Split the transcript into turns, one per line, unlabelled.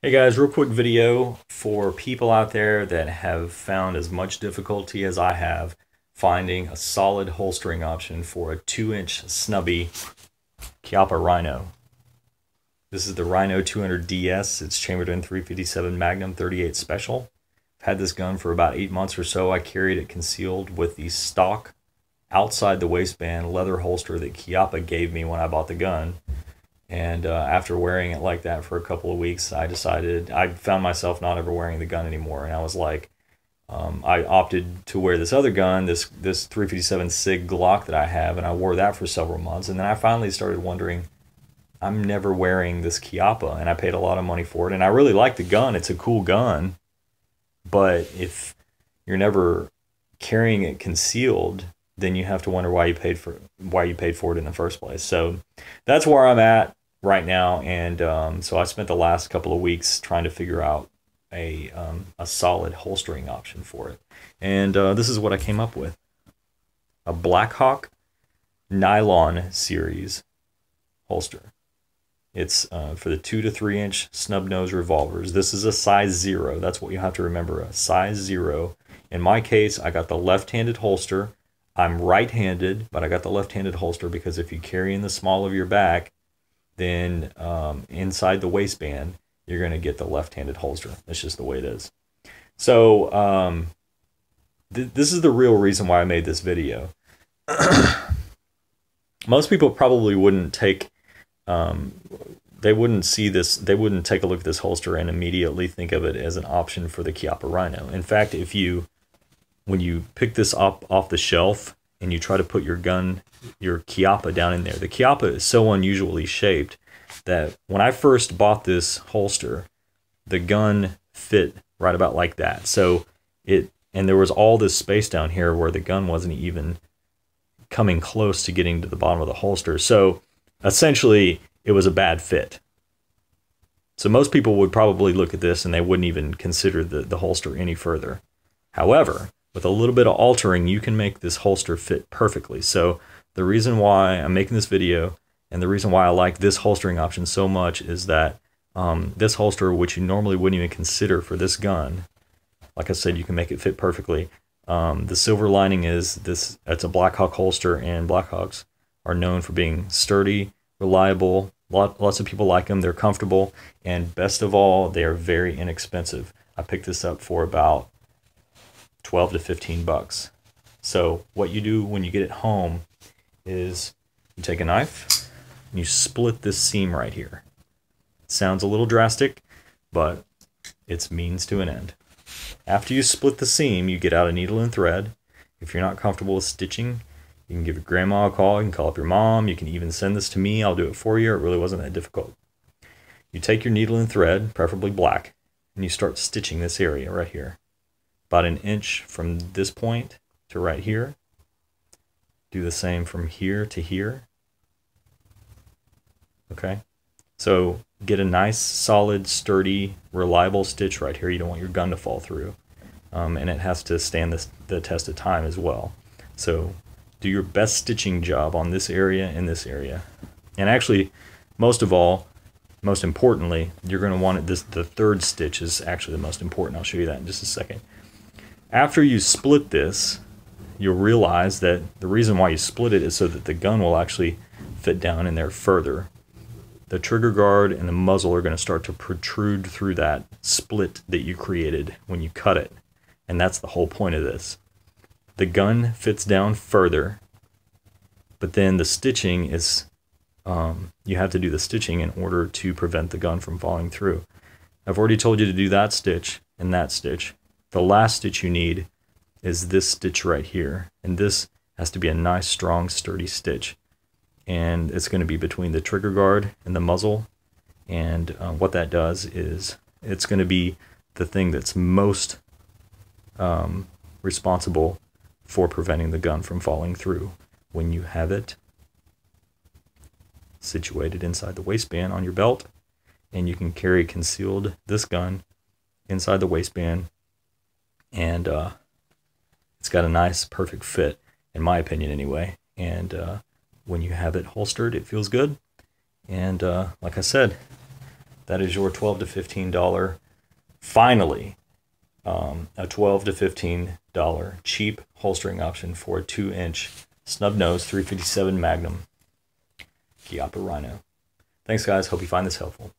Hey guys, real quick video for people out there that have found as much difficulty as I have finding a solid holstering option for a 2-inch snubby Chiappa Rhino. This is the Rhino 200DS. It's chambered in 357 Magnum 38 Special. I've had this gun for about 8 months or so. I carried it concealed with the stock outside the waistband leather holster that Chiappa gave me when I bought the gun. And after wearing it like that for a couple of weeks, I found myself not ever wearing the gun anymore. And I was like, I opted to wear this other gun, this 357 SIG Glock that I have, and I wore that for several months. And then I finally started wondering, I'm never wearing this Chiappa, and I paid a lot of money for it. And I really like the gun. It's a cool gun. But if you're never carrying it concealed, then you have to wonder why you paid for it in the first place. So that's where I'm at right now, and so I spent the last couple of weeks trying to figure out a solid holstering option for it, and this is what I came up with: a Blackhawk nylon series holster. It's for the 2 to 3 inch snub nose revolvers. This is a size 0. That's what you have to remember, a size 0. In my case, I got the left-handed holster. I'm right-handed, but I got the left-handed holster because if you carry in the small of your back, then inside the waistband, you're going to get the left-handed holster. That's just the way it is. So this is the real reason why I made this video. Most people probably wouldn't take, they wouldn't see this, they wouldn't take a look at this holster and immediately think of it as an option for the Chiappa Rhino. In fact, when you pick this up off the shelf and you try to put your Chiappa down in there, the Chiappa is so unusually shaped that when I first bought this holster, the gun fit right about like that. So and there was all this space down here where the gun wasn't even coming close to getting to the bottom of the holster. So essentially, it was a bad fit. So most people would probably look at this and they wouldn't even consider the holster any further. However, with a little bit of altering, you can make this holster fit perfectly. So the reason why I'm making this video and the reason why I like this holstering option so much is that this holster, which you normally wouldn't even consider for this gun, like I said, you can make it fit perfectly. The silver lining is it's a Blackhawk holster, and Blackhawks are known for being sturdy, reliable. Lots of people like them. They're comfortable, and best of all, they are very inexpensive. I picked this up for about 12 to 15 bucks. So what you do when you get it home is you take a knife and you split this seam right here. Sounds a little drastic, but it's means to an end. After you split the seam, you get out a needle and thread. If you're not comfortable with stitching, you can give your grandma a call, you can call up your mom, you can even send this to me, I'll do it for you. It really wasn't that difficult. You take your needle and thread, preferably black, and you start stitching this area right here. About an inch from this point to right here. Do the same from here to here. Okay, so get a nice, solid, sturdy, reliable stitch right here. You don't want your gun to fall through. And it has to stand the test of time as well. So do your best stitching job on this area and this area. And actually, most importantly, you're going to want it, the third stitch is actually the most important. I'll show you that in just a second. After you split this, you'll realize that the reason why you split it is so that the gun will actually fit down in there further. The trigger guard and the muzzle are going to start to protrude through that split that you created when you cut it. And that's the whole point of this. The gun fits down further, but then the stitching is, you have to do the stitching in order to prevent the gun from falling through. I've already told you to do that stitch and that stitch. The last stitch you need is this stitch right here, and this has to be a nice, strong, sturdy stitch. And it's going to be between the trigger guard and the muzzle, and what that does is it's going to be the thing that's most responsible for preventing the gun from falling through when you have it situated inside the waistband on your belt, and you can carry concealed this gun inside the waistband. And it's got a nice, perfect fit, in my opinion anyway. And when you have it holstered, it feels good. And like I said, that is your $12 to $15, finally, a $12 to $15 cheap holstering option for a 2-inch Snubnose 357 Magnum Chiappa Rhino. Thanks, guys. Hope you find this helpful.